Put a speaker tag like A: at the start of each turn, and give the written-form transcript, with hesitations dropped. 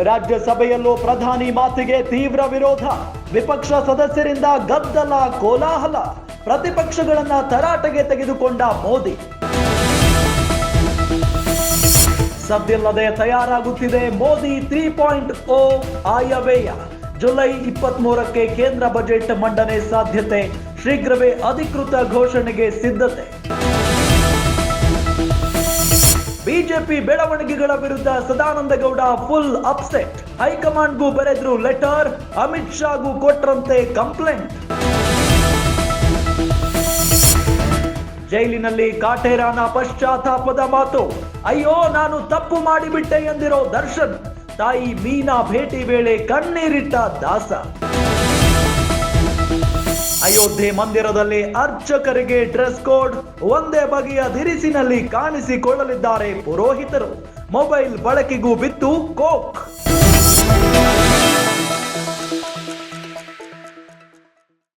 A: ರಾಜ್ಯಸಭೆಯಲ್ಲೂ ಪ್ರಧಾನಿ ಮಾತಿಗೆ ತೀವ್ರ ವಿರೋಧ. ವಿಪಕ್ಷ ಸದಸ್ಯರಿಂದ ಗದ್ದಲ, ಕೋಲಾಹಲ. ಪ್ರತಿಪಕ್ಷಗಳನ್ನ ತರಾಟೆಗೆ ತೆಗೆದುಕೊಂಡ ಮೋದಿ. ಸದ್ದಿಲ್ಲದೆ ತಯಾರಾಗುತ್ತಿದೆ ಮೋದಿ 3.0 ಆಯವ್ಯಯ. ಜುಲೈ 23ಕ್ಕೆ ಕೇಂದ್ರ ಬಜೆಟ್ ಮಂಡನೆ ಸಾಧ್ಯತೆ. ಶೀಘ್ರವೇ ಅಧಿಕೃತ ಘೋಷಣೆಗೆ ಸಿದ್ಧತೆ. ಬಿಜೆಪಿ ಬೆಳವಣಿಗೆಗಳ ವಿರುದ್ಧ ಸದಾನಂದಗೌಡ ಫುಲ್ ಅಪ್ಸೆಟ್. ಹೈಕಮಾಂಡ್ಗೂ ಬರೆದ್ರು ಲೆಟರ್, ಅಮಿತ್ ಶಾಗೂ ಕೊಟ್ರಂತೆ ಕಂಪ್ಲೇಂಟ್. ಜೈಲಿನಲ್ಲಿ ಕಾಟೇರನ ಪಶ್ಚಾತ್ತಾಪದ ಮಾತು. ಅಯ್ಯೋ, ನಾನು ತಪ್ಪು ಮಾಡಿಬಿಟ್ಟೆ ಎಂದಿರೋ ದರ್ಶನ್. ತಾಯಿ ಮೀನಾ ಭೇಟಿ ವೇಳೆ ಕಣ್ಣೀರಿಟ್ಟ ದಾಸ. ಅಯೋಧ್ಯೆ ಮಂದಿರದಲ್ಲಿ ಅರ್ಚಕರಿಗೆ ಡ್ರೆಸ್ ಕೋಡ್. ಒಂದೇ ಬಗೆಯ ದಿರಿಸಿನಲ್ಲಿ ಕಾಣಿಸಿಕೊಳ್ಳಲಿದ್ದಾರೆ ಪುರೋಹಿತರು. ಮೊಬೈಲ್ ಬಳಕೆಗೂ ಬಿತ್ತು ಕೋಕ್.